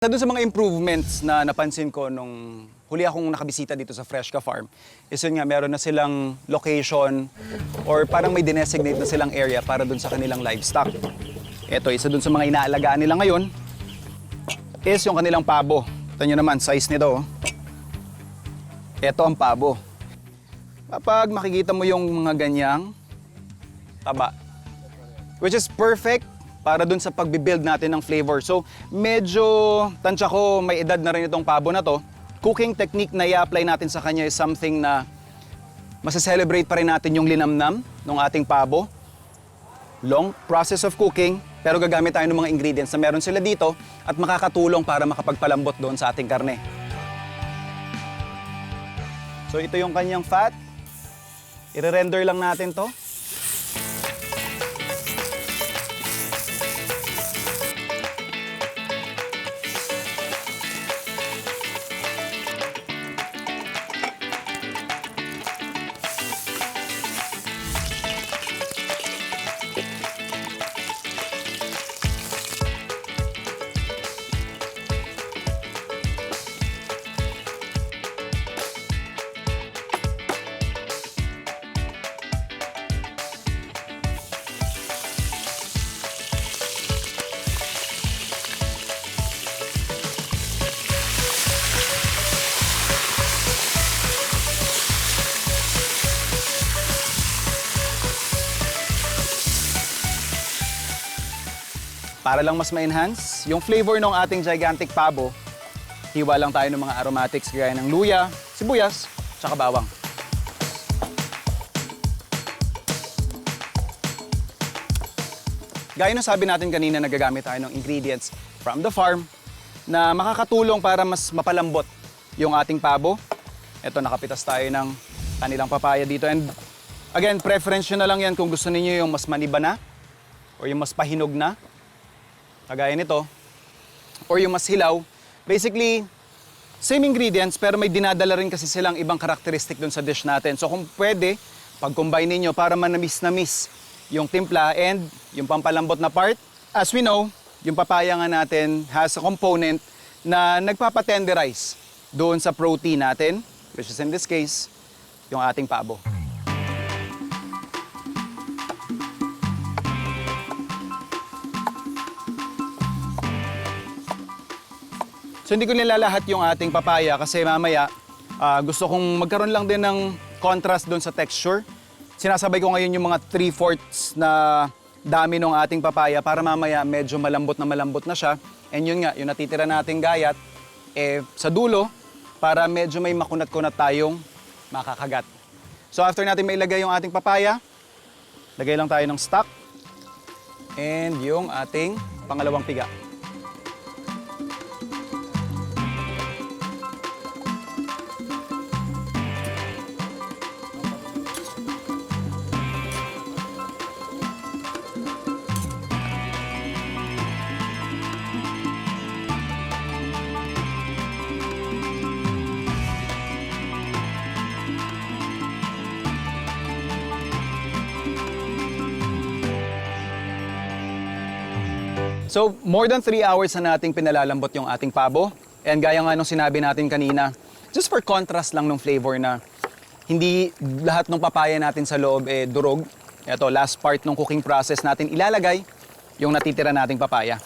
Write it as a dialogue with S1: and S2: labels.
S1: Doon sa mga improvements na napansin ko nung huli akong nakabisita dito sa Freshka Farm, is yun nga, meron na silang location or parang may dinesignate na silang area para doon sa kanilang livestock. Ito, isa doon sa mga inaalagaan nila ngayon is yung kanilang pabo. Ito nyo naman, size nito. Ito ang pabo. Kapag makikita mo yung mga ganyang taba, which is perfect para dun sa pagbibuild natin ng flavor. So, medyo, tansya ko, may edad na rin itong pabo na to. Cooking technique na i-apply natin sa kanya is something na masaselebrate pa rin natin yung linamnam ng ating pabo. Long process of cooking, pero gagamit tayo ng mga ingredients na meron sila dito at makakatulong para makapagpalambot doon sa ating karne. So, ito yung kanyang fat. I-render lang natin to. Para lang mas ma-enhance yung flavor ng ating gigantic pabo, hiwa lang tayo ng mga aromatics gaya ng luya, sibuyas, tsaka bawang. Gaya ng sabi natin kanina, nagagamit tayo ng ingredients from the farm na makakatulong para mas mapalambot yung ating pabo. Ito, nakapitas tayo ng kanilang papaya dito. And again, preference nyo na lang yan kung gusto niyo yung mas maniba na o yung mas pahinog na. Kagaya nito, or yung mas hilaw. Basically, same ingredients pero may dinadala rin kasi silang ibang karakteristik dun sa dish natin. So kung pwede, pag-combine ninyo para manamis-namis yung timpla and yung pampalambot na part. As we know, yung papaya nga natin has a component na nagpapatenderize doon sa protein natin, which is in this case, yung ating pabo. So hindi ko nilalahat yung ating papaya kasi mamaya gusto kong magkaroon lang din ng contrast doon sa texture. Sinasabay ko ngayon yung mga 3/4 na dami ng ating papaya para mamaya medyo malambot na siya. And yun nga, yung natitira nating gayat, sa dulo, para medyo may makunat-kunat tayong makakagat. So after natin mailagay yung ating papaya, lagay lang tayo ng stock and yung ating pangalawang piga. So, more than 3 hours na nating pinalalambot yung ating pabo. And gaya nga nung sinabi natin kanina, just for contrast lang ng flavor na hindi lahat ng papaya natin sa loob durog. Ito, last part ng cooking process natin ilalagay yung natitira nating papaya.